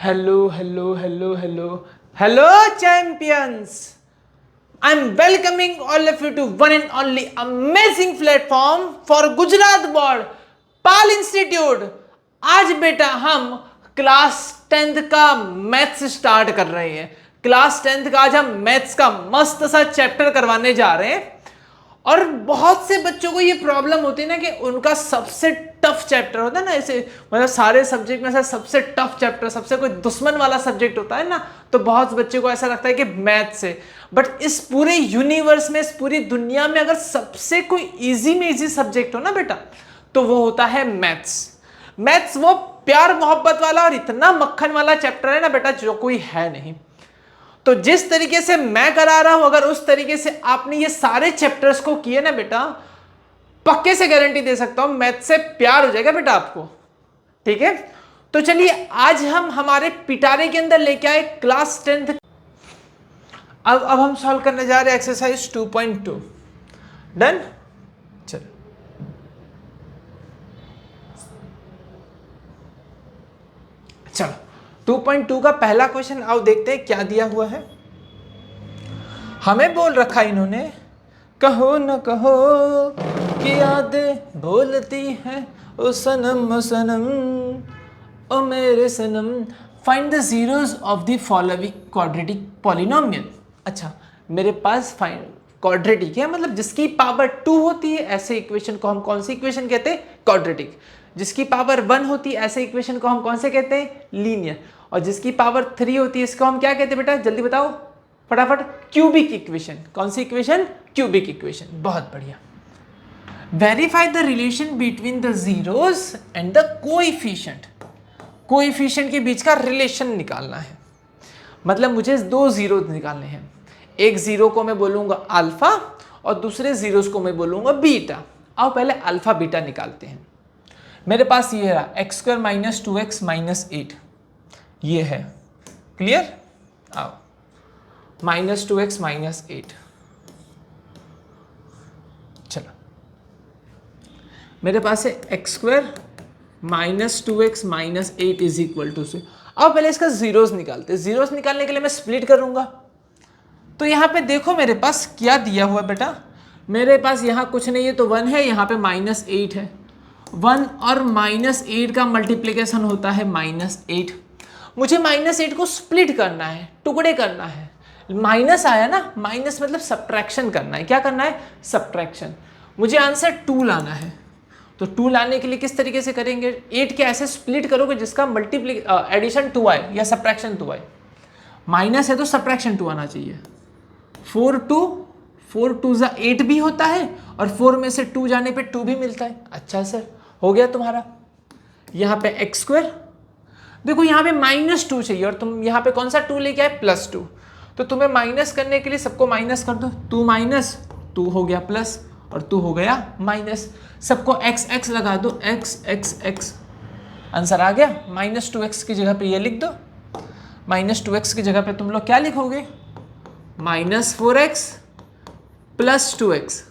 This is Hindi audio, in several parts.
Hello, hello, hello, hello. Hello, champions! I'm welcoming all of you to one and only amazing platform for Gujarat Board, Pal institute. आज बेटा हम क्लास 10th का मैथ्स स्टार्ट कर रहे हैं। क्लास 10th का आज हम मैथ्स का मस्त सा चैप्टर करवाने जा रहे हैं। और बहुत से बच्चों को ये प्रॉब्लम होती है ना कि उनका सबसे टफ चैप्टर होता है ना, ऐसे मतलब सारे सब्जेक्ट में से सबसे टफ चैप्टर, सबसे कोई दुश्मन वाला सब्जेक्ट होता है ना, तो बहुत बच्चे को ऐसा लगता है कि मैथ्स है। बट इस पूरे यूनिवर्स में, इस पूरी दुनिया में अगर सबसे कोई इजी में इजी सब्जेक्ट हो ना बेटा, तो वो होता है मैथ्स। मैथ्स वो प्यार मोहब्बत वाला और इतना मक्खन वाला चैप्टर है ना बेटा, जो कोई है नहीं। तो जिस तरीके से मैं करा रहा हूं, अगर उस तरीके से आपने ये सारे चैप्टर्स को किए ना बेटा, पक्के से गारंटी दे सकता हूं मैथ से प्यार हो जाएगा बेटा आपको। ठीक है, तो चलिए आज हम हमारे पिटारे के अंदर लेके आए क्लास 10th। अब हम सॉल्व करने जा रहे हैं एक्सरसाइज 2.2। डन। चलो चलो 2.2 का पहला क्वेश्चन आओ देखते हैं क्या दिया हुआ है। हमें बोल रखा इन्होंने, कहो न कहो कि यादें बोलती हैं ओ सनम ओ सनम ओ मेरे सनम, find the zeros of the following quadratic polynomial. अच्छा, मेरे पास फाइंड क्वाड्रेटिक है, मतलब जिसकी पावर 2 होती है ऐसे इक्वेशन को हम कौन सी इक्वेशन कहते हैं? क्वाड्रेटिक। जिसकी पावर 1 होती है ऐसे इक्वेशन को हम कौन से कहते हैं? लीनियर। और जिसकी पावर 3 होती है इसको हम क्या कहते हैं बेटा? जल्दी बताओ फटाफट। Cubic equation. कौन सी इक्वेशन? Cubic equation. बहुत बढ़िया। Verify the relation between the zeros and the coefficient. Coefficient के बीच का रिलेशन निकालना है, मतलब मुझे दो जीरो निकालने हैं। एक जीरो को मैं बोलूंगा अल्फा और दूसरे जीरोस को मैं बोलूंगा बीटा। आओ पहले अल्फा बीटा निकालते हैं। मेरे पास ये रहा x square minus 2x minus 8, ये है। क्लियर? आओ माइनस 2x माइनस 8। चलो मेरे पास है x square minus 2x minus 8 is equal to से। अब पहले इसका जीरोस निकालते हैं। जीरोस निकालने के लिए मैं स्प्लिट करूंगा। तो यहाँ पे देखो मेरे पास क्या दिया हुआ बेटा, मेरे पास यहाँ कुछ नहीं है तो 1 है, यहाँ पे माइनस 8 है। 1 और माइनस 8 का मल्टीप्लिकेशन होता है माइनस 8। मुझे माइनस 8 को स्प्लिट करना है, टुकड़े करना है। माइनस आया ना, माइनस मतलब सब्ट्रैक्शन करना है। क्या करना है? सब्ट्रैक्शन। मुझे आंसर 2 लाना है। तो 2 लाने के लिए किस तरीके से करेंगे? 8 के ऐसे स्प्लिट करोगे जिसका एडिशन 2 आए या सब्ट्रैक्शन 2 आए। माइनस है तो सब्ट्रैक्शन 2 आना चाहिए। 4 2 जा 8 भी होता है और 4 में से 2 जाने पे 2 भी मिलता है। अच्छा सर, हो गया तुम्हारा। यहाँ पे एक्स स्क्वायर, देखो यहाँ पे माइनस 2 चाहिए और तुम यहाँ पे कौन सा 2 लेके आए? प्लस 2। तो तुम्हें माइनस करने के लिए सबको माइनस कर दो। 2 माइनस 2 हो गया प्लस और 2 हो गया माइनस। सबको एक्स एक्स लगा दो, एक्स एक्स एक्स। आंसर आ गया। माइनस 2x की जगह पे ये लिख दो। माइनस 2x की जगह पे तुम लोग क्या लिखोगे? माइनस 4x प्लस 2x,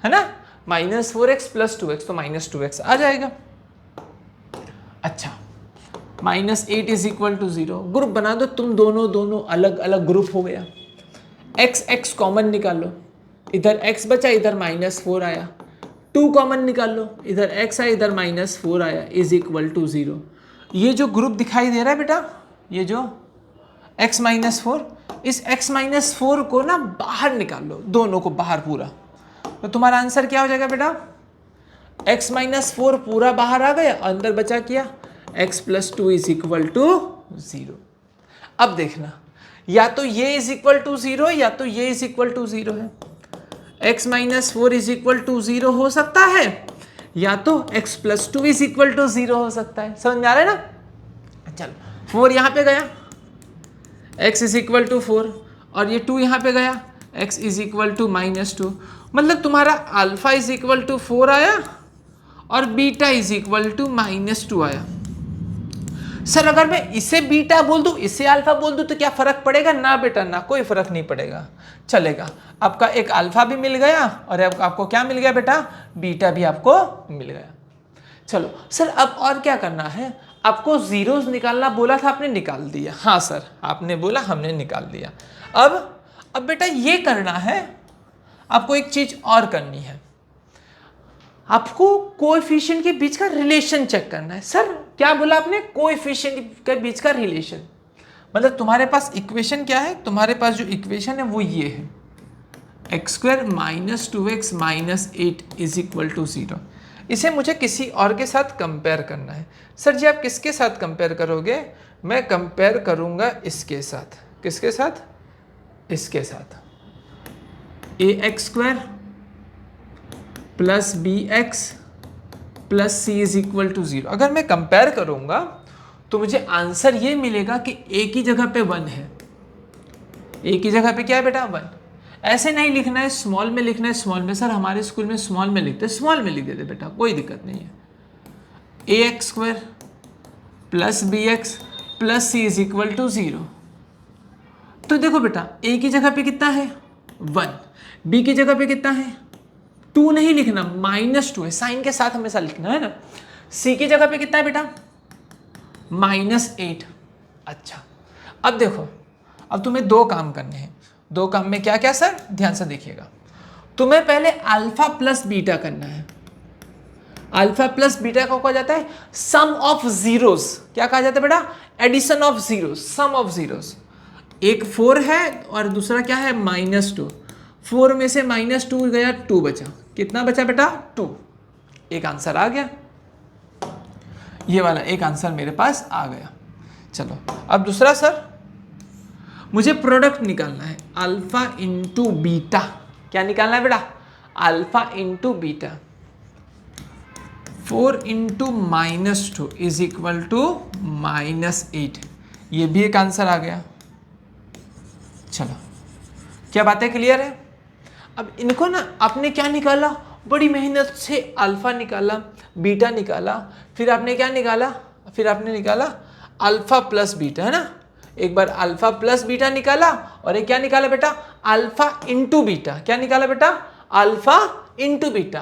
है ना? माइनस 4x प्लस 2x, तो माइनस 2x आ जाएगा। अच्छा, minus 8 is equal to 0। Group बना दो तुम, दोनों अलग अलग ग्रुप हो गया। x x कॉमन निकालो, इधर x बचा, इधर माइनस 4 आया। 2 कॉमन निकाल लो, इधर x आया, इधर माइनस 4 आया, इज इक्वल टू 0। ये जो ग्रुप दिखाई दे रहा है बेटा, ये जो x माइनस 4, इस x माइनस 4 को ना बाहर निकाल लो, दोनों को बाहर पूरा। तो तुम्हारा आंसर क्या हो जाएगा बेटा? x माइनस 4 पूरा बाहर आ गया, अंदर बचा क्या? x plus 2 is equal to 0। अब देखना, या तो ये इज इक्वल टू 0 या तो ये इज इक्वल टू 0 है। x minus 4 is equal to 0 हो सकता है, या तो x plus 2 is equal to 0 हो सकता है। समझ में आ रहा है ना? चलो 4 यहाँ पे गया, x इज इक्वल टू 4, और ये 2 यहाँ पे गया, x is equal to minus 2। मतलब तुम्हारा अल्फा इज इक्वल टू 4 आया और beta is equal to minus 2 आया। सर अगर मैं इसे बीटा बोल दूं, इसे अल्फा बोल दूं, तो क्या फर्क पड़ेगा? ना बेटा ना, कोई फर्क नहीं पड़ेगा, चलेगा। आपका एक अल्फा भी मिल गया और आपको क्या मिल गया बेटा? बीटा भी आपको मिल गया। चलो सर अब और क्या करना है? आपको जीरोस निकालना बोला था, आपने निकाल दिया। हाँ सर, आपने बोला, हमने निकाल दिया। अब बेटा ये करना है, आपको एक चीज और करनी है, आपको कोएफिशिएंट के बीच का रिलेशन चेक करना है। सर क्या बोला आपने? कोएफिशिएंट के बीच का रिलेशन, मतलब तुम्हारे पास इक्वेशन क्या है? तुम्हारे पास जो इक्वेशन है वो ये है, x² minus 2x minus 8 is equal to 0। इसे मुझे किसी और के साथ कंपेयर करना है। सर जी आप किसके साथ कंपेयर करोगे? मैं कंपेयर करूंगा इसके साथ। किसके साथ? इसके साथ। ax² plus bx plus c is equal to 0। अगर मैं कंपेयर करूंगा तो मुझे आंसर ये मिलेगा कि a की जगह पे 1 है। a की जगह पे क्या है बेटा? 1। ऐसे नहीं लिखना है, स्मॉल में लिखना है। स्मॉल में सर हमारे स्कूल में स्मॉल में लिखते हैं, स्मॉल में लिख देते बेटा, कोई दिक्कत नहीं है। ax² plus bx plus c is equal to 0। तो देखो बेटा a की जगह पे कितना है? 1। b की जगह पे कितना है? 2 नहीं लिखना, -2 है, साइन के साथ हमेशा लिखना है ना। c की जगह पे कितना है बेटा? -8। अच्छा अब देखो, अब तुम्हें दो काम करने हैं। दो काम में क्या क्या सर? ध्यान से देखिएगा। तुम्हें पहले अल्फा प्लस बीटा करना है। अल्फा प्लस बीटा को कहा जाता है सम ऑफ जीरोस। क्या कहा जाता है बेटा? Addition of zeros, sum of zeros. एक 4 है और दूसरा क्या है? -2। 4 में से -2 गया, 2 बचा। कितना बचा बेटा? 2। एक आंसर आ गया, ये वाला एक आंसर मेरे पास आ गया। चलो अब दूसरा सर, मुझे प्रोडक्ट निकालना है, अल्फा इंटू बीटा। क्या निकालना है बेटा? Alpha into beta. 4 into -2 is equal to -8। ये भी एक आंसर आ गया। चलो क्या बातें क्लियर है? अब इनको ना आपने क्या निकाला? बड़ी मेहनत से अल्फा निकाला, बीटा निकाला, फिर आपने क्या निकाला? फिर आपने निकाला अल्फा प्लस बीटा, है ना। एक बार अल्फा प्लस बीटा निकाला और एक क्या निकाला बेटा? Alpha into beta. क्या निकाला बेटा? Alpha into beta.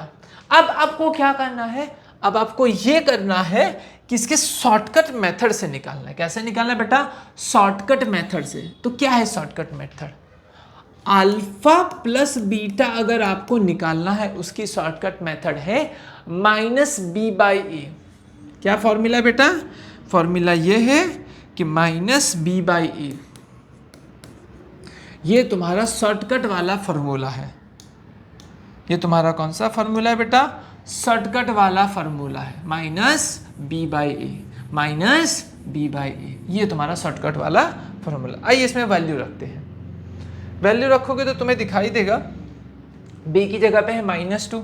अब आपको क्या करना है? अब आपको ये करना है कि इसके शॉर्टकट मेथड से निकालना है। कैसे निकालना है बेटा? शॉर्टकट मेथड से। तो क्या है shortcut method? Alpha plus beta अगर आपको निकालना है, उसकी शॉर्टकट मेथड है -b/a। क्या फॉर्मूला है बेटा? फॉर्मूला ये है कि -b/a। ये तुम्हारा शॉर्टकट वाला फॉर्मूला है। ये तुम्हारा कौन सा फॉर्मूला है बेटा? शॉर्टकट वाला फॉर्मूला है, -b/a। ये तुम्हारा शॉर्टकट वाला फॉर्मूला। आइए इसमें वैल्यू रखते हैं। वैल्यू रखोगे तो तुम्हें दिखाई देगा b की जगह पे है -2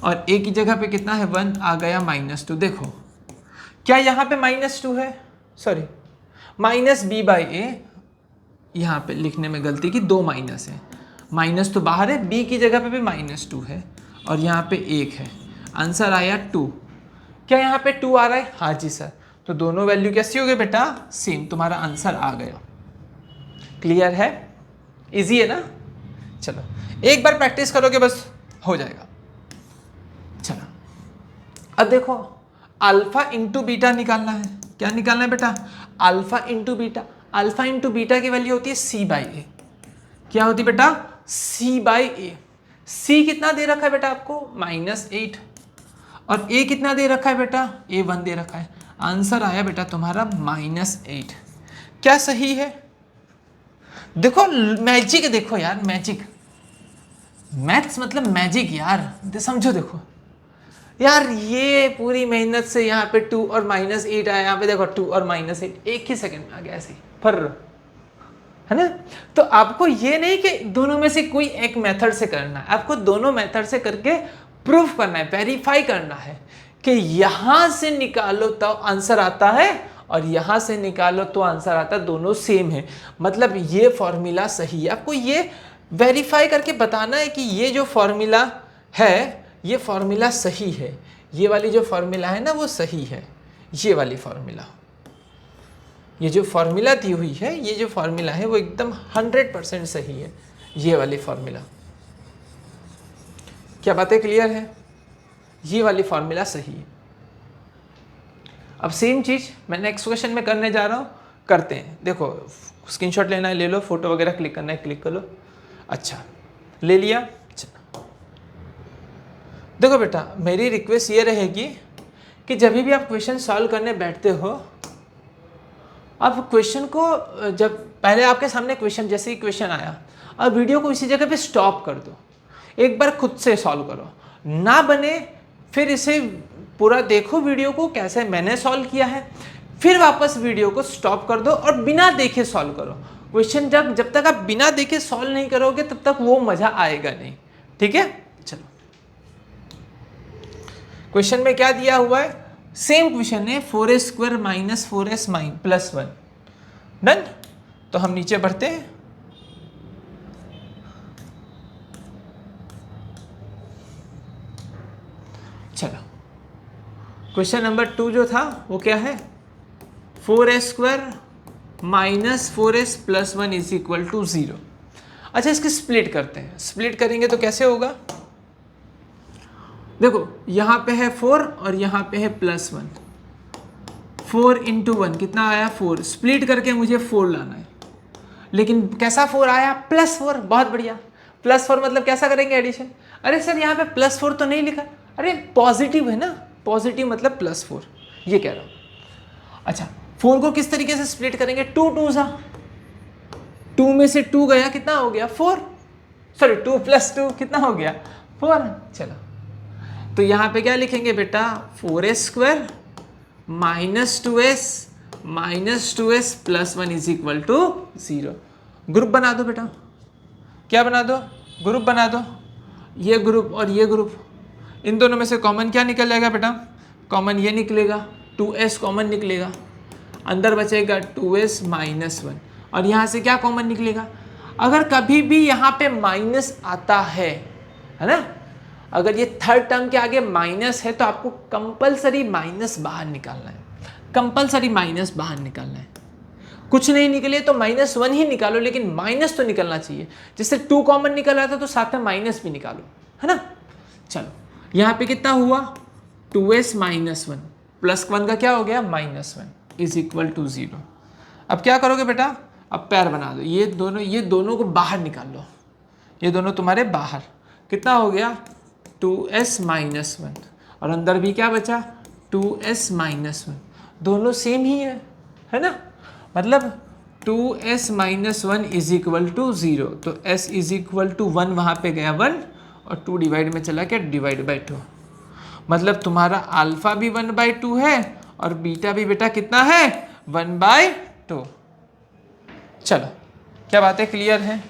और a की जगह पे कितना है? 1 आ गया -2। देखो क्या यहाँ पे -2 है? Sorry, -b/a। यहाँ पे लिखने में गलती की, 2 माइनस है। माइनस तो बाहर है, b की जगह पे भी -2 है और यहाँ पे 1 है। आंसर आया 2। क्या यहाँ पे 2 आ रहा है? हाँ जी सर। तो दोनों वैल्यू कैसी हो गई बेटा? सेम। तुम्हारा आंसर आ गया। क्लियर है? इजी है ना? चलो एक बार प्रैक्टिस करोगे बस हो जाएगा। चलो अब देखो, अल्फा इंटू बीटा निकालना है। क्या निकालना है बेटा? Alpha into beta. Alpha into beta की वैल्यू होती है c/a। क्या होती है बेटा? c/a। c कितना दे रखा है बेटा आपको? -8। और a कितना दे रखा है बेटा? a 1 दे रखा है। आंसर आया बेटा तुम्हारा -8। क्या सही है? देखो मैजिक, देखो यार मैजिक। मैथ्स मतलब मैजिक यार, समझो। देखो यार ये पूरी मेहनत से यहाँ पे 2 और -8 आया, यहाँ पे देखो 2 और -8 एक ही सेकंड में आ गया, ऐसे ही फर, है ना। तो आपको ये नहीं कि दोनों में से कोई एक मेथड से करना है, आपको दोनों मेथड से करके प्रूफ करना है, वेरीफाई करना है कि यहाँ से निकालो तो आंसर आता है और यहाँ से निकालो तो आंसर आता है, दोनों सेम है, मतलब ये फॉर्मूला सही है। आपको ये वेरीफाई करके बताना है कि ये जो फॉर्मूला है ये फॉर्मूला सही है, ये वाली जो फॉर्मूला है ना वो सही है। ये वाली फॉर्मूला, ये जो फॉर्मूला दी हुई है, ये जो फॉर्मूला है वो एकदम 100% सही है, ये वाली फॉर्मूला। क्या बातें क्लियर है? ये वाली फॉर्मूला सही है। अब सेम चीज़ मैं नेक्स्ट क्वेश्चन में करने जा रहा हूँ, करते हैं। देखो स्क्रीनशॉट लेना है ले लो, फोटो वगैरह क्लिक करना है क्लिक कर लो। अच्छा ले लिया। अच्छा देखो बेटा मेरी रिक्वेस्ट ये रहेगी कि जब भी आप क्वेश्चन सॉल्व करने बैठते हो, आप क्वेश्चन को जब पहले आपके सामने क्वेश्चन जैसे ही क्वेश्चन आया, अब वीडियो को इसी जगह पे स्टॉप कर दो, एक बार खुद से सॉल्व करो, ना बने फिर इसे पूरा देखो वीडियो को कैसे मैंने सॉल्व किया है, फिर वापस वीडियो को स्टॉप कर दो और बिना देखे सॉल्व करो क्वेश्चन। जब तक आप बिना देखे सॉल्व नहीं करोगे तब तक वो मजा आएगा नहीं, ठीक है। चलो क्वेश्चन में क्या दिया हुआ है, सेम क्वेश्चन है 4a² - 4s + 1 डन। तो हम नीचे बढ़ते हैं। चलो क्वेश्चन नंबर 2 जो था वो क्या है, 4a² - 4s + 1 = 0। अच्छा इसकी स्प्लिट करते हैं। स्प्लिट करेंगे तो कैसे होगा, देखो यहाँ पे है 4 और यहाँ पे है +1, 4 × 1 कितना आया 4, स्प्लिट करके मुझे 4 लाना है, लेकिन कैसा 4 आया +4, बहुत बढ़िया। +4 मतलब कैसा करेंगे एडिशन, अरे सर यहाँ पे +4 तो नहीं लिखा, अरे पॉजिटिव है ना, पॉजिटिव मतलब +4 ये कह रहा हूँ। अच्छा 4 को किस तरीके से स्प्लिट करेंगे, 2 2 सा, 2 में से 2 गया कितना हो गया 4, सॉरी 2 + 2 कितना हो गया 4। चलो तो यहाँ पे क्या लिखेंगे बेटा, 4a² - 2s + 1 = 0। ग्रुप बना दो बेटा, क्या बना दो, ग्रुप बना दो, ये ग्रुप और ये ग्रुप, इन दोनों में से कॉमन क्या निकल जाएगा बेटा, कॉमन ये निकलेगा 2s कॉमन निकलेगा, अंदर बचेगा 2s - 1 और यहाँ से क्या कॉमन निकलेगा। अगर कभी भी यहाँ पे माइनस आता है ना, अगर ये थर्ड टर्म के आगे माइनस है तो आपको कंपलसरी माइनस बाहर निकालना है, कंपलसरी माइनस बाहर निकालना है। कुछ नहीं निकले तो -1 ही निकालो, लेकिन माइनस तो निकलना चाहिए। जैसे 2 कॉमन निकल रहा था तो साथ में माइनस भी निकालो, है ना। चलो यहाँ पे कितना हुआ 2s - 1 + 1 का क्या हो गया -1 = 0। अब क्या करोगे बेटा, अब पैर बना दो, ये दोनों को बाहर निकाल लो, ये दोनों तुम्हारे बाहर, कितना हो गया 2s - 1 और अंदर भी क्या बचा 2s - 1, दोनों सेम ही है ना, मतलब 2s - 1 = 0, तो s = 1 वहाँ पे गया 1 और 2 डिवाइड में चला क्या /2, मतलब तुम्हारा अल्फा भी 1/2 है और बीटा भी बेटा कितना है 1/2। चलो क्या बातें क्लियर है,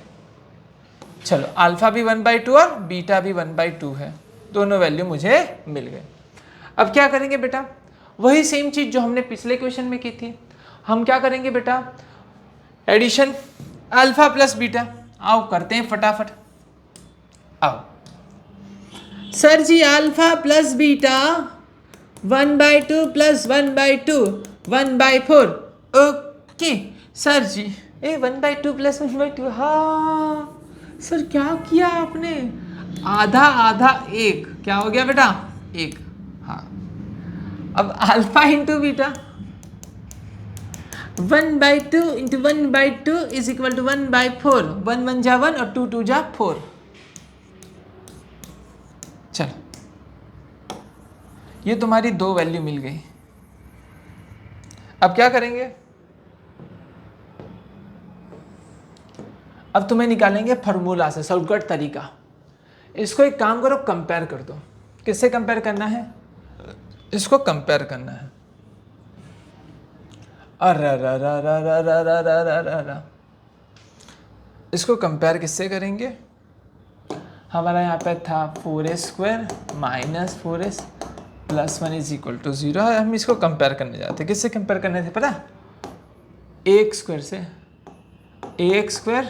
चलो अल्फा भी 1/2 और बीटा भी 1/2 है, दोनों वैल्यू मुझे मिल गए। अब क्या करेंगे बेटा, वही सेम चीज जो हमने पिछले क्वेश्चन में की थी, हम क्या करेंगे बेटा, एडिशन अल्फा + बीटा, आओ करते हैं फटाफट। आओ सर जी अल्फा + बीटा 1/2 + 1/2 1/4, ओके सर जी 1/2 + 1/2, हाँ सर क्या किया आपने, आधा आधा 1 क्या हो गया बेटा 1, हाँ। अब अल्फा × बीटा 1/2 × 1/2 = 1/4, 1 1 जा 1 और 2 2 जा 4। चलो ये तुम्हारी 2 वैल्यू मिल गई। अब क्या करेंगे, अब तुम्हें निकालेंगे फॉर्मूला से, शॉर्टकट तरीका। इसको एक काम करो कंपेयर कर दो, किससे कंपेयर करना है, इसको कंपेयर करना है, अरे इसको कंपेयर किससे करेंगे, हमारा यहाँ पे था 4a² - 4s + 1 = 0, हम इसको कंपेयर करने जाते हैं। किससे कंपेयर करने थे पता, ax² से, ax²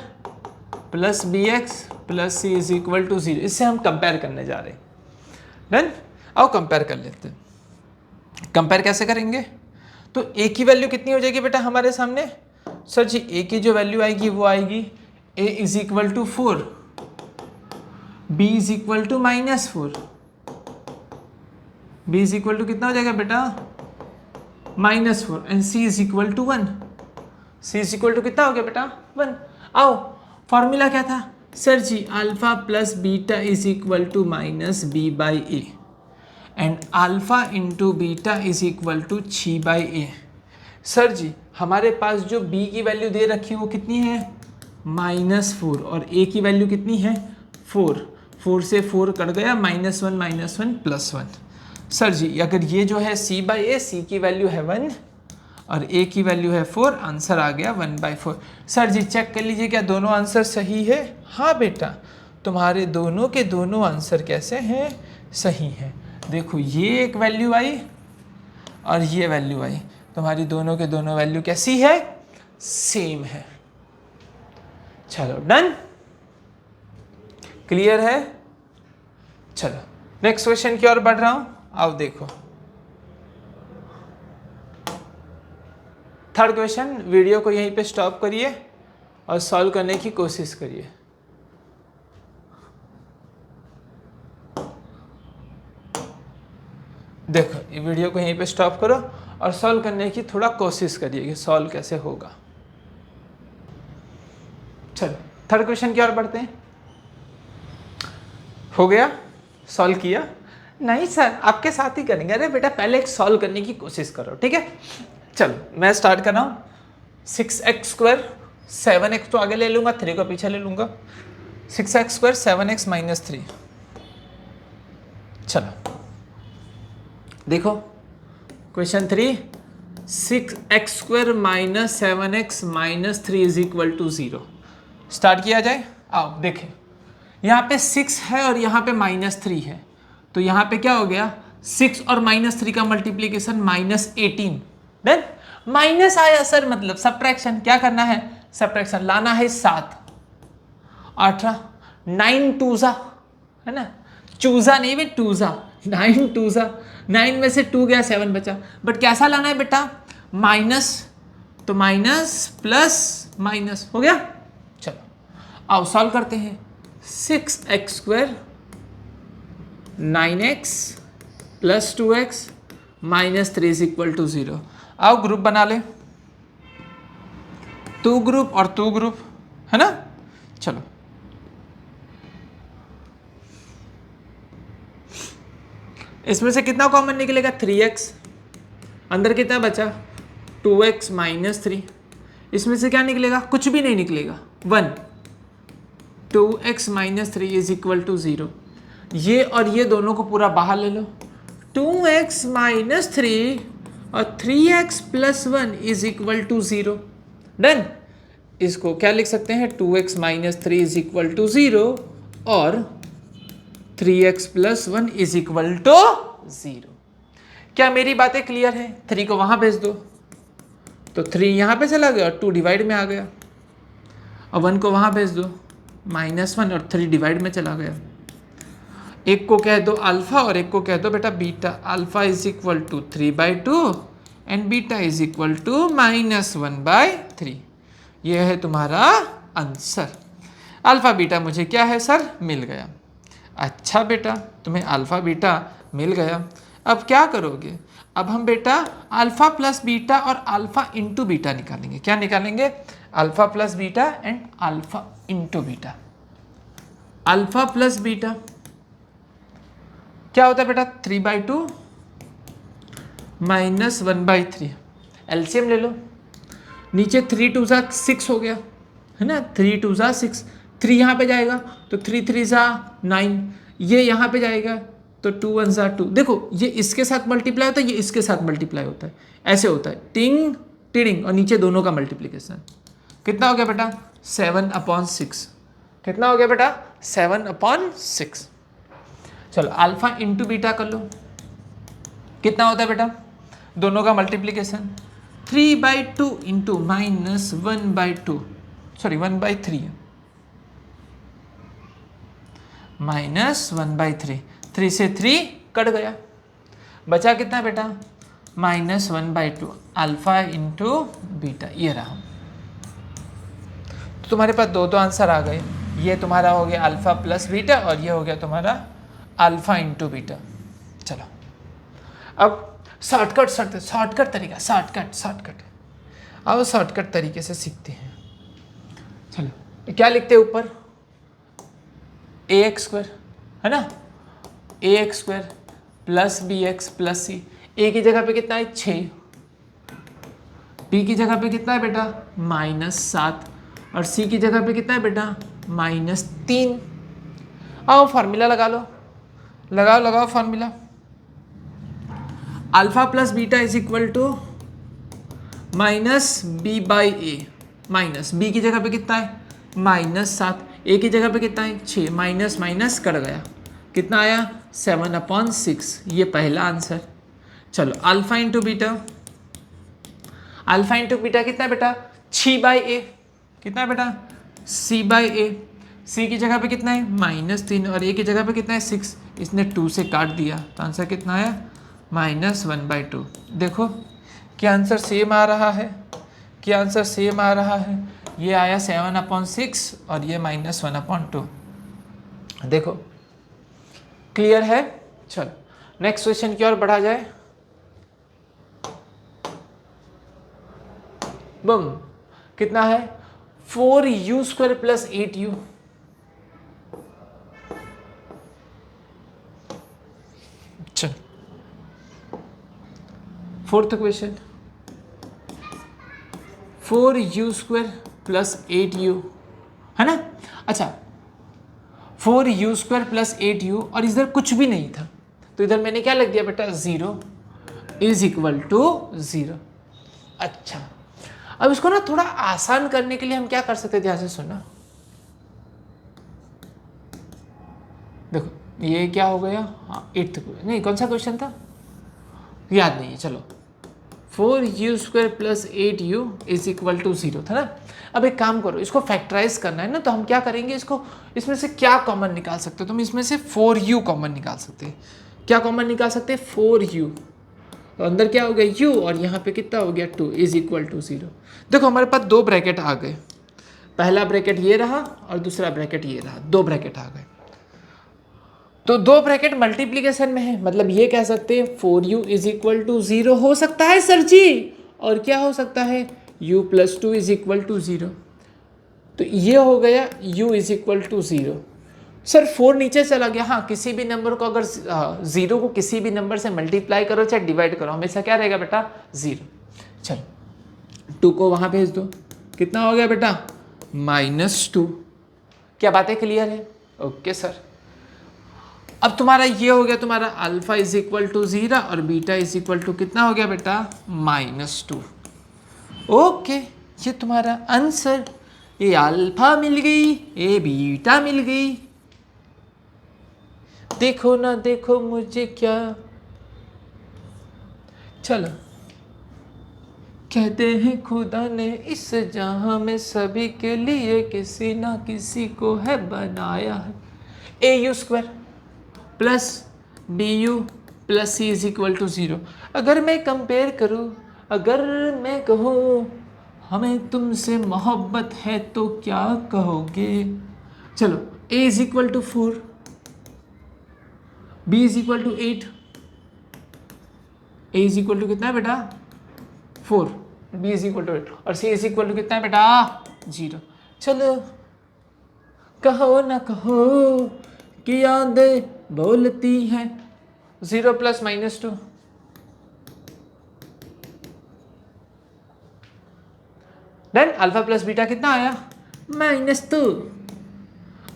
+ bx + c = 0, इससे हम कंपेयर करने जा रहे हैं। डन, आओ कंपेयर कर लेते हैं। कंपेयर कैसे करेंगे, तो a की वैल्यू कितनी हो जाएगी बेटा हमारे सामने, सर जी a की जो वैल्यू आएगी वो आएगी a = 4, b = -4, b = कितना हो जाएगा बेटा -4 and c is equal to 1। c is equal to कितना हो गया बेटा 1। आओ फॉर्मूला क्या था सर जी, alpha plus beta is equal to minus b by a and alpha into beta is equal to c by a. Sir जी हमारे पास जो b की वैल्यू दे रखी है वो कितनी है -4 और a की वैल्यू कितनी है 4। 4 से 4 कट गया -1 +1। सर जी अगर ये जो है c बाई ए, c की वैल्यू है 1 और a की वैल्यू है 4, आंसर आ गया 1/4। सर जी चेक कर लीजिए क्या दोनों आंसर सही है। हाँ बेटा तुम्हारे दोनों के दोनों आंसर कैसे हैं सही हैं। देखो ये एक वैल्यू आई और ये वैल्यू आई, तुम्हारी दोनों के दोनों वैल्यू कैसी है सेम है। चलो डन, क्लियर है। चलो नेक्स्ट क्वेश्चन की ओर बढ़ रहा हूं। आओ देखो थर्ड क्वेश्चन। वीडियो को यहीं पे स्टॉप करिए और सॉल्व करने की कोशिश करिए। देखो ये वीडियो को यहीं पे स्टॉप करो और सॉल्व करने की थोड़ा कोशिश करिए कि सॉल्व कैसे होगा। चलो थर्ड क्वेश्चन की ओर बढ़ते हैं। हो गया सॉल्व किया? नहीं सर आपके साथ ही करेंगे। अरे बेटा पहले एक सॉल्व करने की कोशिश करो, ठीक है। चलो मैं स्टार्ट कर रहा हूँ। 6x², 7x तो आगे ले लूँगा, 3 को पीछे ले लूँगा। 6x² 7x - 3। चलो देखो question 3, 6x² - 7x - 3 is equal to 0। Start किया जाए। आओ देखें यहाँ पे 6 है और यहाँ पे -3 है, तो यहाँ पे क्या हो गया 6 और -3 का मल्टीप्लीकेशन -18। देन माइनस आया सर, मतलब सब्ट्रैक्शन। क्या करना है सब्ट्रैक्शन, लाना है 7 18 9 2 है ना, चूजा नहीं बे टूजा, 9 2 9 में से 2 गया 7 बचा। बट कैसा लाना है बेटा माइनस, तो माइनस प्लस माइनस हो गया। चलो आओ सॉल्व करते हैं। 6x² 9x + 2x - 3 is equal to 0। आओ ग्रुप बना ले, 2 ग्रुप और 2 ग्रुप है ना। चलो इसमें से कितना कॉमन निकलेगा 3x, अंदर कितना बचा 2x - 3। इसमें से क्या निकलेगा कुछ भी नहीं निकलेगा 1। 2x - 3 is equal to 0। ये और ये दोनों को पूरा बाहर ले लो, 2x - 3 और 3x + 1 is equal to 0। Done. इसको क्या लिख सकते हैं 2x - 3 इज इक्वल टू 0 और 3x + 1 इज इक्वल टू 0। क्या मेरी बातें क्लियर है? 3 को वहां भेज दो तो 3 यहाँ पे चला गया और 2 डिवाइड में आ गया, और 1 को वहां भेज दो -1 और 3 डिवाइड में चला गया। एक को कह दो अल्फा और एक को कह दो बेटा beta. Alpha is equal to 3/2 and beta is equal to -1/3। यह है तुम्हारा आंसर। अल्फा बीटा मुझे क्या है सर मिल गया। अच्छा बेटा तुम्हें अल्फा बीटा मिल गया, अब क्या करोगे? अब हम बेटा अल्फा प्लस बीटा और अल्फा इंटू बीटा निकालेंगे। क्या निकालेंगे? Alpha plus beta and alpha into beta. Alpha plus beta क्या होता है बेटा 3/2 - 1/3। एलसीएम ले लो, नीचे 3 2 6 हो गया है ना, 3 2 6, 3 यहाँ पे जाएगा तो 3 3 9, ये यहाँ पे जाएगा तो 2 1 2। देखो ये इसके साथ मल्टीप्लाई होता है, ये इसके साथ मल्टीप्लाई होता है, ऐसे होता है टिंग टिडिंग, और नीचे दोनों का मल्टीप्लिकेशन। कितना हो गया बेटा 7/6। कितना हो गया बेटा 7/6। चलो अल्फा इंटू बीटा कर लो, कितना होता है बेटा दोनों का मल्टीप्लिकेशन 3/2 इंटू -1/2, सॉरी 1/3 -1/3। 3 से 3 कट गया, बचा कितना बेटा -1/2 अल्फा इंटू बीटा। ये रहा, तो तुम्हारे पास दो आंसर आ गए। ये तुम्हारा हो गया अल्फा प्लस बीटा और ये हो गया तुम्हारा अल्फा इंटू बीटा। चलो अब शॉर्टकट तरीका, शॉर्टकट। अब शॉर्टकट तरीके से सीखते हैं। चलो क्या लिखते हैं ऊपर, ax² है ना, ax² plus bx plus c। a की जगह पे कितना है 6, b की जगह पे कितना है बेटा -7 और c की जगह पे कितना है बेटा -3। आओ फार्मूला लगा लो, लगाओ formula. Alpha plus beta is equal to -b/a, minus b की जगह पे कितना है -7, a की जगह पे कितना है 6, माइनस माइनस कट गया, कितना आया 7/6। ये पहला आंसर। चलो अल्फा इंटू बीटा कितना है बेटा 6/a, कितना है बेटा c/a। c की जगह पे कितना है -3 और a की जगह पे कितना है 6, इसने 2 से काट दिया तो आंसर कितना आया -1/2। देखो क्या आंसर सेम आ रहा है, ये आया 7/6 और ये -1/2। देखो क्लियर है। चलो नेक्स्ट क्वेश्चन की ओर बढ़ा जाए। बम कितना है 4u² प्लस 8u। चल fourth question 4u² plus 8u है ना। अच्छा 4u² प्लस 8u और इधर कुछ भी नहीं था तो इधर मैंने क्या लग दिया बेटा 0 इज इक्वल टू 0। अच्छा अब इसको ना थोड़ा आसान करने के लिए हम क्या कर सकते हैं, ध्यान से सुनना। देखो ये क्या हो गया, हाँ 8th नहीं कौन सा क्वेश्चन था याद नहीं है। चलो 4u² plus 8u is equal to 0 था ना। अब एक काम करो, इसको फैक्टराइज करना है ना, तो हम क्या करेंगे, इसको इसमें से क्या कॉमन निकाल सकते हो तुम, इसमें से 4u कॉमन निकाल सकते हैं। क्या कॉमन निकाल सकते हैं 4u, तो अंदर क्या हो गया u और यहाँ पे कितना हो गया 2 इज इक्वल टू 0। देखो हमारे पास दो ब्रैकेट आ गए, पहला ब्रैकेट ये रहा और दूसरा ब्रैकेट ये रहा, दो ब्रैकेट आ गए। तो दो ब्रैकेट मल्टीप्लीकेशन में है, मतलब ये कह सकते हैं 4u इज इक्वल टू 0 हो सकता है सर जी, और क्या हो सकता है u plus 2 is equal to 0। तो ये हो गया u is equal to 0। Sir 4 नीचे चला गया, हाँ किसी भी नंबर को अगर 0 को किसी भी नंबर से मल्टीप्लाई करो चाहे डिवाइड करो हमेशा क्या रहेगा बेटा 0। चलो 2 को वहाँ भेज दो, कितना हो गया बेटा -2। क्या बातें क्लियर है? Okay sir. अब तुम्हारा ये हो गया तुम्हारा अल्फा इज इक्वल टू 0 और बीटा इज इक्वल टू कितना हो गया बेटा -2। ओके ये तुम्हारा आंसर, ये अल्फा मिल गई, ये बीटा मिल गई। देखो ना देखो मुझे क्या, चलो कहते हैं खुदा ने इस जहां में सभी के लिए किसी ना किसी को है बनाया है। au² plus bu plus c is equal to 0। अगर मैं कंपेयर करूं, अगर मैं कहूं हमें तुमसे मोहब्बत है तो क्या कहोगे। चलो a is equal to 4, b is equal to 8, a is equal to कितना है बेटा 4, b इज इक्वल टू 8 और c इज इक्वल टू कितना है बेटा 0। चलो कहो ना कहो कि यादें बोलती हैं 0 plus -2। Then alpha plus beta कितना आया -2।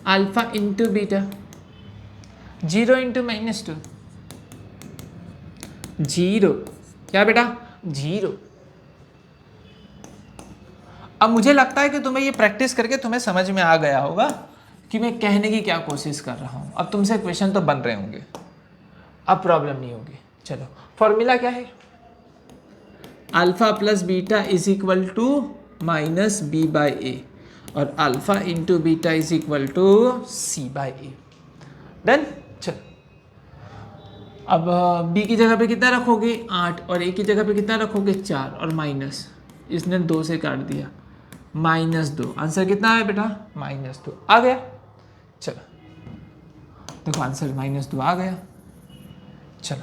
अल्फा इंटू बीटा 0 इंटू -2 0, क्या बेटा 0। अब मुझे लगता है कि तुम्हें ये प्रैक्टिस करके तुम्हें समझ में आ गया होगा कि मैं कहने की क्या कोशिश कर रहा हूँ। अब तुमसे क्वेश्चन तो बन रहे होंगे, अब प्रॉब्लम नहीं होगी। चलो फॉर्मूला क्या है, alpha plus beta is equal to -b/a और alpha into beta is equal to c/a। Done. चलो अब b की जगह पे कितना रखोगे 8 और a की जगह पे कितना रखोगे 4 और माइनस, इसने 2 से काट दिया -2। आंसर कितना है बेटा -2 आ गया। चलो देखो आंसर -2 आ गया। चलो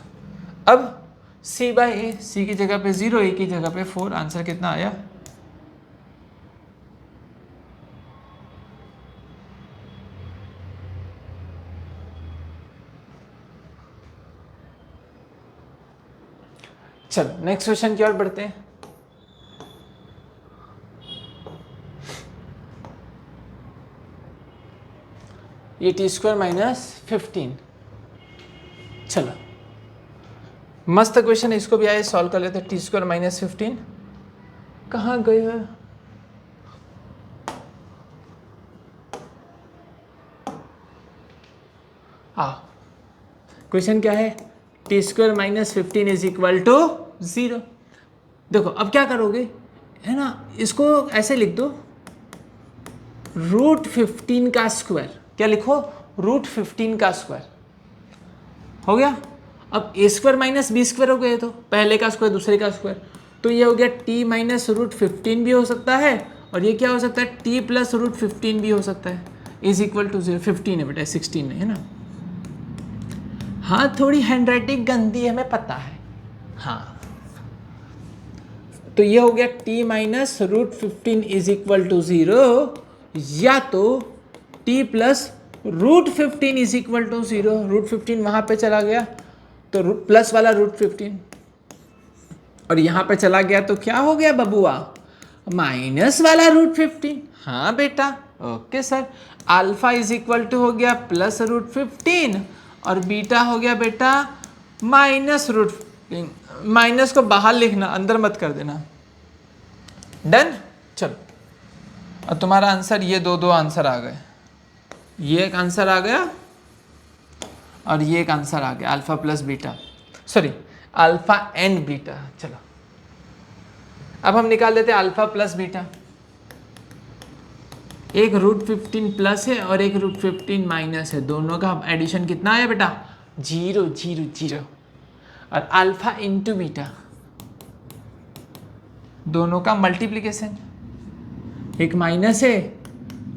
अब c बाई ए, c की जगह पे 0, a की जगह पे 4, आंसर कितना आया? चलो नेक्स्ट क्वेश्चन की ओर बढ़ते हैं। ये टी स्क्वायर माइनस 15, चलो मस्त क्वेश्चन, इसको भी आए सॉल्व कर लेते हैं। टी स्क्वायर माइनस 15 कहाँ गए हैं? क्वेश्चन क्या है? T square minus 15 is equal to 0। देखो अब क्या करोगे, है ना, इसको ऐसे लिख दो, रूट 15 का स्क्वायर। क्या लिखो? रूट 15 का स्क्वायर। हो गया। अब ए स्क्वायर माइनस बी स्क्वायर हो गए, तो पहले का स्क्वायर दूसरे का स्क्वायर, तो ये हो गया टी माइनस रूट 15 भी हो सकता है, और ये क्या हो सकता है? टी प्लस रूट 15 भी हो सकता है, इज इक्वल टू 0। 15 है बेटा, 16 नहीं है ना। हाँ थोड़ी हैंड राइटिंग गंदी है, हमें पता है। हाँ तो ये हो गया t minus root 15 is equal to 0, या तो t plus root 15 is equal to 0। Root 15 वहां पे चला गया तो प्लस वाला रूट 15, और यहां पे चला गया तो क्या हो गया बबुआ? माइनस वाला रूट 15। हाँ बेटा, okay sir. Alpha is equal to हो गया प्लस रूट 15, और बीटा हो गया बेटा माइनस रूट 15। माइनस को बाहर लिखना, अंदर मत कर देना। डन। चलो, और तुम्हारा आंसर ये दो आंसर आ गए। ये एक आंसर आ गया और ये एक आंसर आ गया, alpha plus beta, sorry alpha and beta. चलो अब हम निकाल देते हैं अल्फा प्लस बीटा। एक रूट 15 प्लस है और एक रूट 15 माइनस है, दोनों का एडिशन कितना आया बेटा? 0 0 0। और अल्फा इंटू बीटा, दोनों का मल्टीप्लीकेशन, एक माइनस है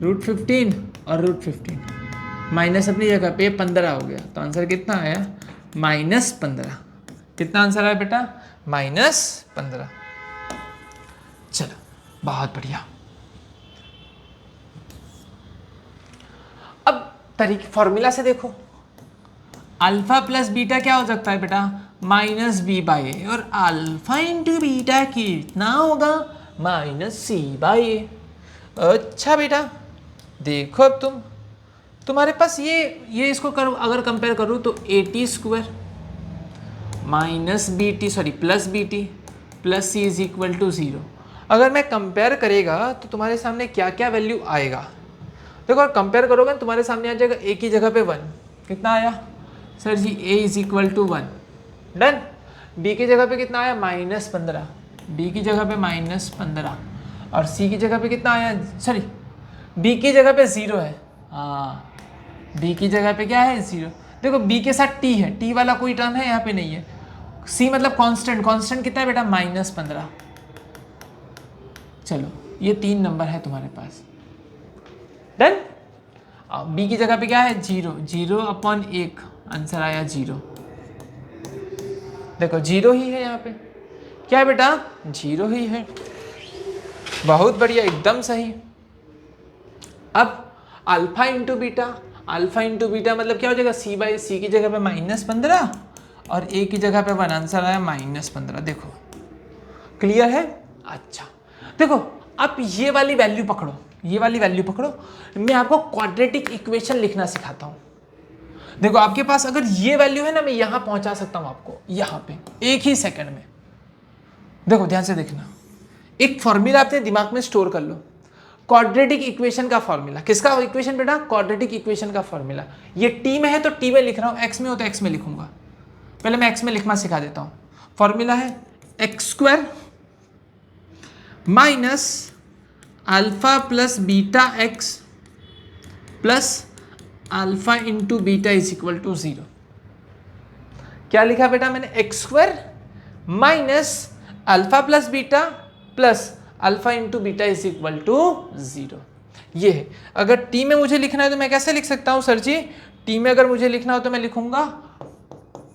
रूट 15 और रूट 15, माइनस अपनी जगह पे 15 हो गया, तो आंसर कितना आया? माइनस 15। कितना आंसर आया बेटा? माइनस 15। चलो बहुत बढ़िया। अब तरीके फॉर्मूला से देखो, अल्फा प्लस बीटा क्या हो सकता है बेटा? माइनस बी बाई ए, और अल्फा इंटू बीटा कितना होगा? माइनस सी बाई ए। अच्छा बेटा देखो, अब तुम्हारे पास ये इसको करो, अगर कंपेयर करूँ तो a t square minus b t, sorry plus b t plus c is equal to 0। अगर मैं कंपेयर करेगा तो तुम्हारे सामने क्या क्या वैल्यू आएगा? देखो अगर कंपेयर करोगे तुम्हारे सामने आ जाएगा ए की जगह पे 1। कितना आया सर जी? A is equal to 1। Done. B की जगह पे कितना आया? माइनस 15। बी की जगह पे माइनस 15, और सी की जगह पे कितना आया? सॉरी बी की जगह पे 0 है। हाँ बी की जगह पे क्या है? 0। देखो बी के साथ टी है, टी वाला कोई टर्म है यहाँ पे नहीं है। सी मतलब कांस्टेंट, कांस्टेंट कितना है बेटा? माइनस 15। चलो ये 3 नंबर है तुम्हारे पास। डन। बी की जगह पे क्या है? 0 0 अपॉन 1, आंसर आया 0। देखो 0 ही है यहाँ पे, क्या है बेटा? 0 ही है। बहुत बढ़िया, एकदम सही। अब alpha into beta, alpha into beta मतलब क्या हो जाएगा? सी बाई सी की जगह पे माइनस 15 और ए की जगह पे 1, आंसर आया माइनस 15। देखो क्लियर है? अच्छा देखो अब ये वाली वैल्यू पकड़ो, ये वाली वैल्यू पकड़ो, मैं आपको क्वाड्रेटिक इक्वेशन लिखना सिखाता हूँ। देखो आपके पास अगर ये वैल्यू है ना, मैं यहाँ पहुँचा सकता हूँ आपको, यहाँ पे एक ही सेकंड में। देखो ध्यान से देखना, एक फॉर्मूला अपने दिमाग में स्टोर कर लो, क्वाड्रेटिक इक्वेशन का फॉर्मूला। किसका इक्वेशन बेटा? क्वाड्रेटिक इक्वेशन का फॉर्मूला। ये टी में है तो टी में लिख रहा हूँ, एक्स में हो तो एक्स में लिखूंगा। पहले मैं एक्स में लिखना सिखा देता हूँ। फॉर्मूला है x square minus alpha plus beta x plus alpha into beta is equal to 0। क्या लिखा बेटा मैंने? X square minus alpha plus beta plus alpha into beta is equal to 0। ये है। अगर टी में मुझे लिखना है तो मैं कैसे लिख सकता हूं सर जी? टी में अगर मुझे लिखना हो तो मैं लिखूंगा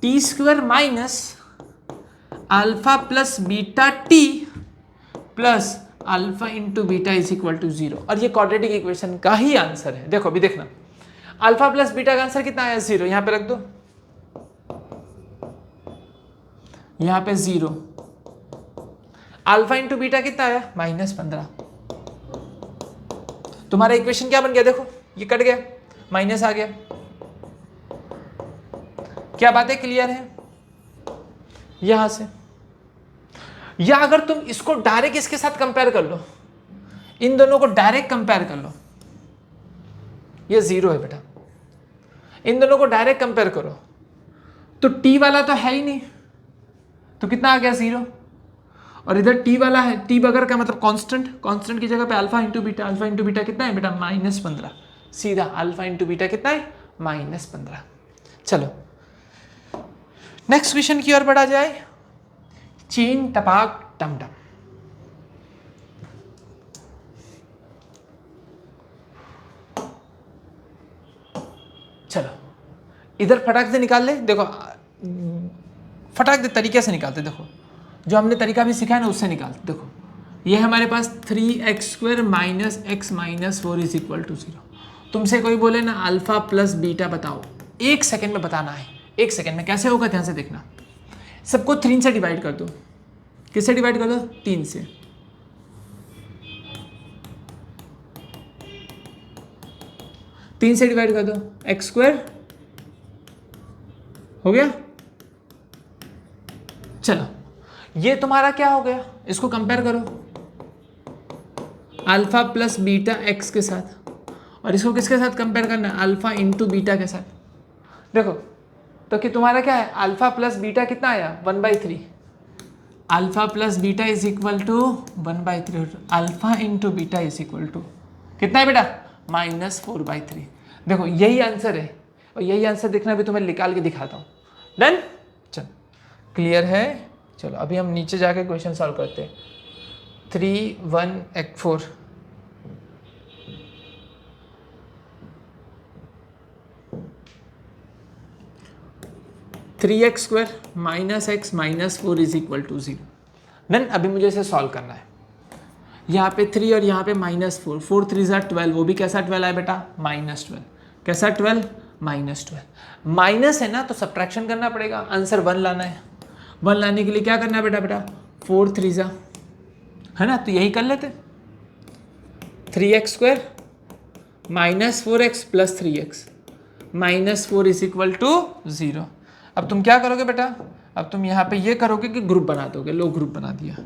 t square minus alpha plus beta t plus alpha into beta is equal to 0। और ये क्वाड्रेटिक इक्वेशन का ही आंसर है। देखो अभी देखना, अल्फा प्लस बीटा का आंसर कितना आया 0, यहां पे रख दो, यहां पे 0। अल्फा इंटू बीटा कितना आया -15। तुम्हारा इक्वेशन क्या बन गया, देखो ये कट गया, माइनस आ गया। क्या बातें क्लियर है यहां से? या अगर तुम इसको डायरेक्ट इसके साथ कंपेयर कर लो, इन दोनों को डायरेक्ट कंपेयर कर लो, ये 0 है बेटा। इन दोनों को डायरेक्ट कंपेयर करो तो t वाला तो है ही नहीं, तो कितना आ गया 0। और इधर t वाला है, t बगैर का मतलब कांस्टेंट, कांस्टेंट की जगह पे alpha into beta, alpha into beta कितना है बेटा -15। सीधा अल्फा इंटू बीटा कितना है -15। चलो नेक्स्ट क्वेश्चन की ओर बढ़ा जाए। चीन टपाक टमटम। चलो इधर फटाक से निकाल ले, देखो फटाक से तरीके से निकालते, देखो जो हमने तरीका भी सीखा है ना उससे निकालते। देखो ये हमारे पास 3x² minus x minus 4 is equal to 0। तुमसे कोई बोले ना अल्फा प्लस बीटा बताओ, 1 सेकेंड में बताना है। 1 सेकेंड में कैसे होगा ध्यान से देखना। सबको 3 से डिवाइड कर दो। किससे डिवाइड कर दो? 3 से। तीन से डिवाइड कर दो, x² हो गया। चलो ये तुम्हारा क्या हो गया, इसको कंपेयर करो अल्फा प्लस बीटा x के साथ, और इसको किसके साथ कंपेयर करना है? अल्फा इंटू बीटा के साथ। देखो तो कि तुम्हारा क्या है, अल्फा प्लस बीटा कितना आया 1/3। Alpha plus beta is equal to 1/3। Alpha into beta is equal to कितना है बेटा -4/3। देखो यही आंसर है, और यही आंसर देखना भी तुम्हें निकाल के दिखाता हूँ। डन, चलो क्लियर है। चलो अभी हम नीचे जाके क्वेश्चन सॉल्व करते हैं। 3 1 4 3x² minus x minus 4 is equal to 0। डन, अभी मुझे इसे सॉल्व करना है। यहाँ पे 3 और यहाँ पे -4, 4 3 12, वो भी कैसा 12 है बेटा -12। कैसा 12 -12। माइनस है ना तो सब्ट्रैक्शन करना पड़ेगा, आंसर 1 लाना है। 1 लाने के लिए क्या करना है बेटा 4 3 है ना, तो यही कर लेते। 3x² minus 4x plus 3x -4 is equal to 0। अब तुम क्या करोगे बेटा, अब तुम यहाँ पे ये करोगे कि ग्रुप बना दोगे। लो ग्रुप बना दिया।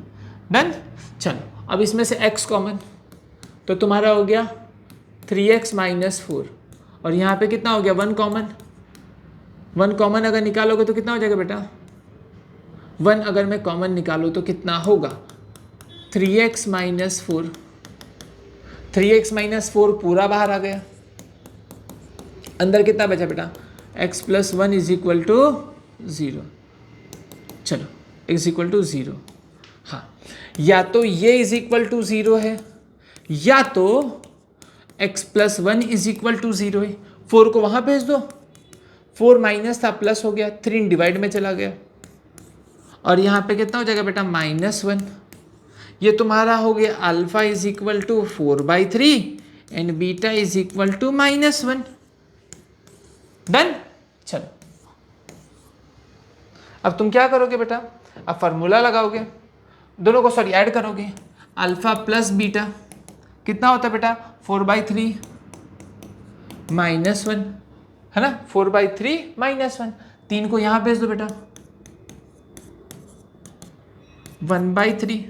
डन, चलो अब इसमें से x कॉमन, तो तुम्हारा हो गया 3x माइनस 4, और यहाँ पे कितना हो गया 1 कॉमन। 1 कॉमन अगर निकालोगे तो कितना हो जाएगा बेटा 1 अगर मैं कॉमन निकालूँ तो कितना होगा 3x माइनस 4। 3x माइनस 4 पूरा बाहर आ गया। अंदर कितना बचा बेटा x plus 1 is equal to 0। चलो x इक्वल टू 0। हाँ, या तो ये इज इक्वल टू 0 है, या तो x plus 1 is equal to 0 है। 4 को वहाँ भेज दो, 4 माइनस था प्लस हो गया, 3 डिवाइड में चला गया, और यहाँ पे कितना हो जाएगा बेटा -1। ये तुम्हारा हो गया alpha is equal to 4/3 and beta is equal to -1। Done, चलो अब तुम क्या करोगे बेटा, अब फार्मूला लगाओगे, दोनों को सॉरी ऐड करोगे। अल्फा प्लस बीटा कितना होता है बेटा 4/3 -1 है ना, 4/3 -1। 3 को यहां भेज दो बेटा 1/3,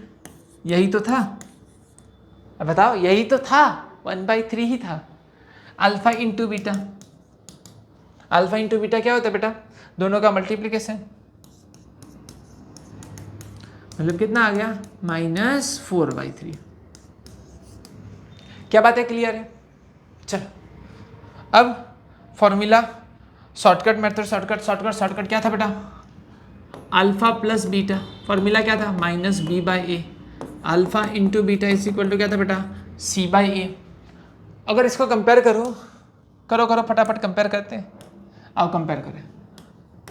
यही तो था। अब बताओ, यही तो था 1/3 ही था। Alpha into beta, alpha into beta क्या होता है बेटा, दोनों का मल्टीप्लीकेशन, मतलब कितना आ गया -4/3। क्या बात है, क्लियर है। चलो अब फॉर्मूला शॉर्टकट मेथड, शॉर्टकट क्या था बेटा, अल्फा प्लस बीटा, फॉर्मूला क्या था -b/a। Alpha into beta is equal to क्या था बेटा c/a। अगर इसको कंपेयर करो फटाफट कंपेयर करते हैं। आओ कंपेयर करें,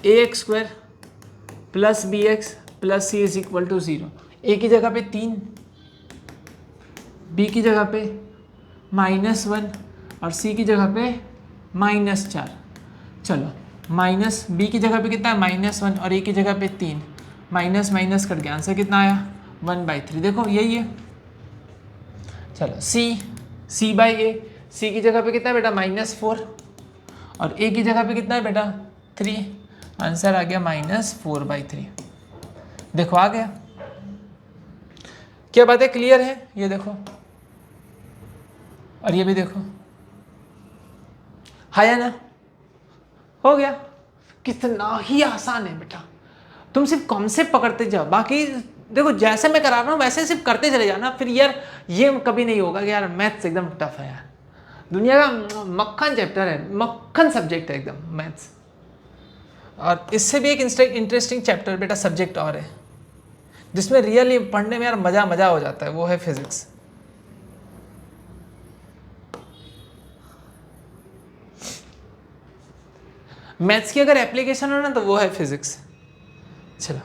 ax² plus bx plus c is equal to 0। A की जगह पे 3, बी की जगह पे -1 और सी की जगह पे -4। चलो माइनस बी की जगह पे कितना है -1 और ए की जगह पे 3, माइनस माइनस कट गया, आंसर कितना आया 1/3। देखो यही है। चलो सी बाई ए, सी की जगह पे कितना है बेटा -4 और ए की जगह पे कितना है बेटा 3, आंसर आ गया -4/3। देखो आ गया। क्या बात है, क्लियर है? ये देखो और ये भी देखो, है या ना? हो गया। कितना ही आसान है बेटा, तुम सिर्फ कॉन्सेप्ट पकड़ते जाओ, बाकी देखो जैसे मैं करा रहा हूँ वैसे सिर्फ करते चले जाना। फिर यार ये कभी नहीं होगा कि यार मैथ्स एकदम टफ है। यार दुनिया का मक्खन चैप्टर है, मक्खन सब्जेक्ट है एकदम मैथ्स। और इससे भी एक इंटरेस्टिंग चैप्टर बेटा सब्जेक्ट और है जिसमें रियली पढ़ने में यार मजा हो जाता है, वो है फिजिक्स। मैथ्स की अगर एप्लीकेशन हो ना तो वो है फिजिक्स। चलो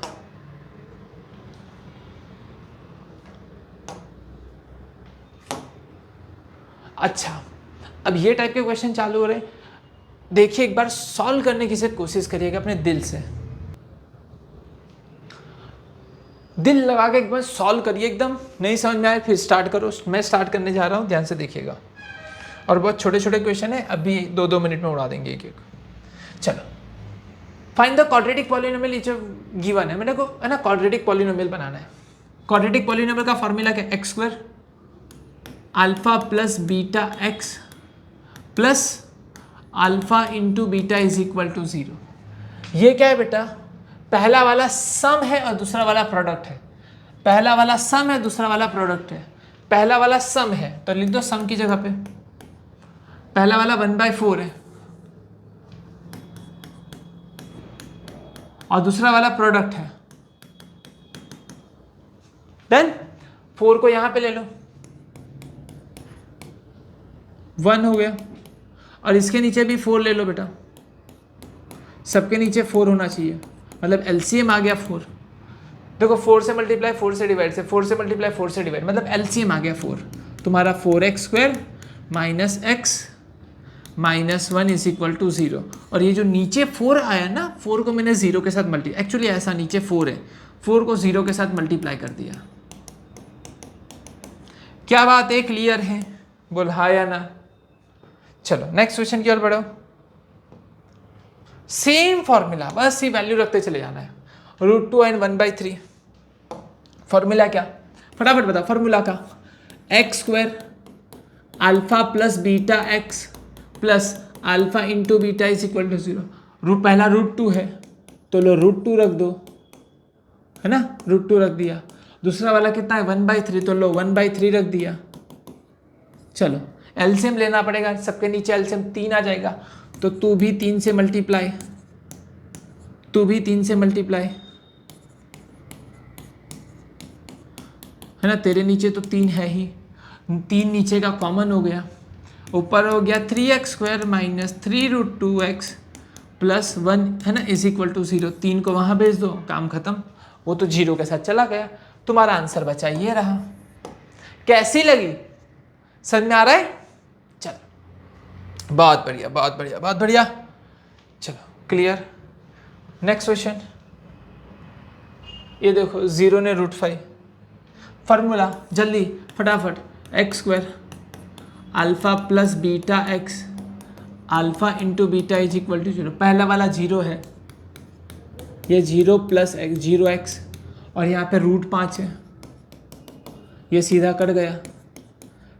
अच्छा, अब ये टाइप के क्वेश्चन चालू हो रहे, देखिए एक बार सॉल्व करने की सिर्फ कोशिश करिएगा अपने दिल से, दिल लगा के एक बार सॉल्व करिए। एकदम नहीं समझ में आए फिर स्टार्ट करो। मैं स्टार्ट करने जा रहा हूँ, ध्यान से देखिएगा। और बहुत छोटे छोटे क्वेश्चन है, अभी 2-2 मिनट में उड़ा देंगे एक एक। चलो find the quadratic polynomial etch given है, मेरे को है ना क्वाड्रेटिक पॉलिनोमियल बनाना है। क्वाड्रेटिक पॉलिनोमियल का फॉर्मूला क्या, x² alpha plus beta x plus alpha into beta is equal to 0। ये क्या है बेटा, पहला वाला सम है और दूसरा वाला प्रोडक्ट है। पहला वाला सम है, दूसरा वाला प्रोडक्ट है। पहला वाला सम है तो लिख दो सम की जगह पे, पहला वाला 1/4 है और दूसरा वाला प्रोडक्ट है। डन। 4 को यहां पे ले लो, 1 हो गया। और इसके नीचे भी 4 ले लो बेटा, सबके नीचे 4 होना चाहिए, मतलब एलसीएम आ गया 4। देखो 4 से मल्टीप्लाई 4 से डिवाइड से, 4 से मल्टीप्लाई 4 से डिवाइड, मतलब एलसीएम आ गया 4। तुम्हारा 4x² minus x minus 1 is equal to 0। और ये जो नीचे 4 आया ना, 4 को मैंने 0 के साथ मल्टीप्लाई, एक्चुअली ऐसा नीचे 4 है, 4 को 0 के साथ मल्टीप्लाई कर दिया। क्या बात है, क्लियर है? बोल हाँ या ना। चलो नेक्स्ट क्वेश्चन की ओर बढ़ो। सेम फॉर्मूला, बस ये वैल्यू रखते चले जाना है, √2 एंड 1/3। फॉर्मूला क्या, फटाफट बता फॉर्मूला का, x² alpha plus beta x plus alpha into beta is equal to 0। पहला √2 है तो लो √2 रख दो, है ना, √2 रख दिया। दूसरा वाला कितना है 1/3 तो लो 1/3 रख दिया। चलो एलसीएम लेना पड़ेगा, सबके नीचे एलसीएम 3 आ जाएगा, तो तू भी 3 से मल्टीप्लाई, तू भी 3 से मल्टीप्लाई, है ना, तेरे नीचे तो 3 है ही, 3 नीचे का कॉमन हो गया, ऊपर हो गया 3x² माइनस 3√2x प्लस 1, है ना, इज इक्वल टू 0। 3 को वहाँ भेज दो, काम खत्म, वो तो 0 के साथ चला गया, तुम्हारा आंसर बचा ये रहा। कैसी लगी, समझ में आ रहा है? चलो बहुत बढ़िया बहुत बढ़िया बहुत बढ़िया। चलो क्लियर। नेक्स्ट क्वेश्चन, ये देखो 0 ने √5, फार्मूला जल्दी फटाफट, x² alpha plus beta x alpha into beta is equal to 0। पहला वाला 0 है, ये 0 प्लस x 0x और यहाँ पे √5 है, ये सीधा कट गया,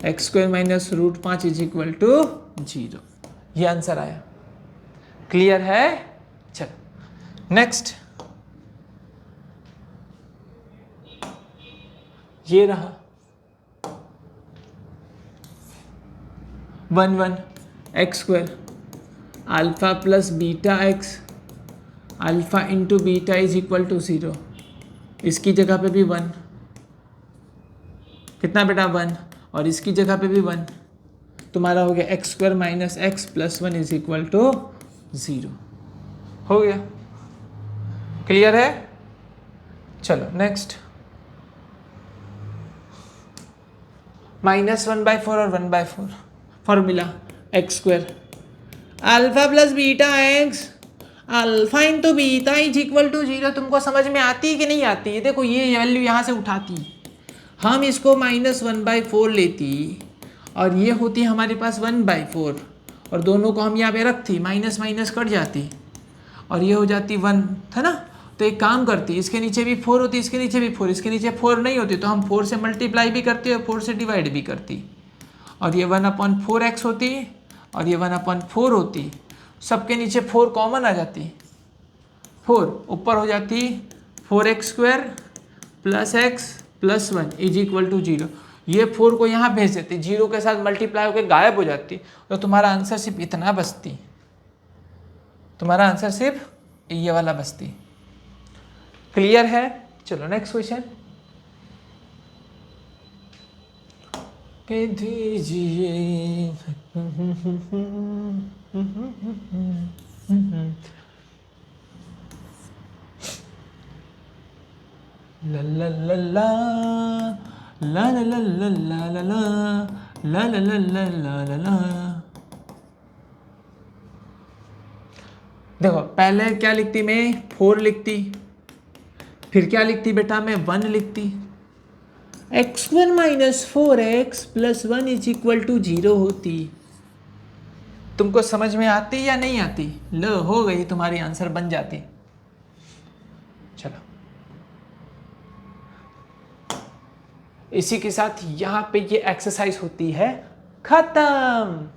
x² minus √5 is equal to 0। ये आंसर आया। क्लियर है? चलो नेक्स्ट, ये रहा 1 x² alpha plus beta x alpha into beta is equal to 0। इसकी जगह पे भी 1, कितना बेटा 1, और इसकी जगह पे भी 1, तुम्हारा हो गया x² minus x plus 1 is equal to 0। हो गया, क्लियर है? चलो नेक्स्ट, -1/4 और 1/4 formula x square alpha plus beta x, alpha into beta is equal to 0। तुमको समझ में आती है कि नहीं आती है? देखो ये वैल्यू यहाँ से उठाती, हम इसको -1/4 लेती और ये होती हमारे पास 1/4 और दोनों को हम यहाँ पे रखती, माइनस माइनस कट जाती और ये हो जाती 1, था ना। तो एक काम करती, इसके नीचे भी 4 होती, इसके नीचे भी 4, इसके नीचे 4 नहीं होती तो हम 4 से मल्टीप्लाई भी करती और 4 से डिवाइड भी करती और ये 1/4x होती और ये 1/4 होती। सबके नीचे 4 कॉमन आ जाती, 4 ऊपर हो जाती 4x² plus x plus 1 is equal to 0। ये 4 को यहाँ भेज देती, 0 के साथ मल्टीप्लाई होकर गायब हो जाती तो तुम्हारा आंसर सिर्फ इतना बचती, तुम्हारा आंसर सिर्फ ये वाला बचती। क्लियर है? चलो नेक्स्ट क्वेश्चन के दीजिए। ला ला ला ला ला ला ला ला ला ला ला ला ला ला ला। देखो पहले क्या लिखती मैं, 4 लिखती, फिर क्या लिखती बेटा मैं 1 लिखती, x² - 4x + 1 is equal to 0 होती। तुमको समझ में आती या नहीं आती? लो हो गई, तुम्हारी आंसर बन जाती। चलो इसी के साथ यहाँ पे ये एक्सरसाइज होती है खत्म।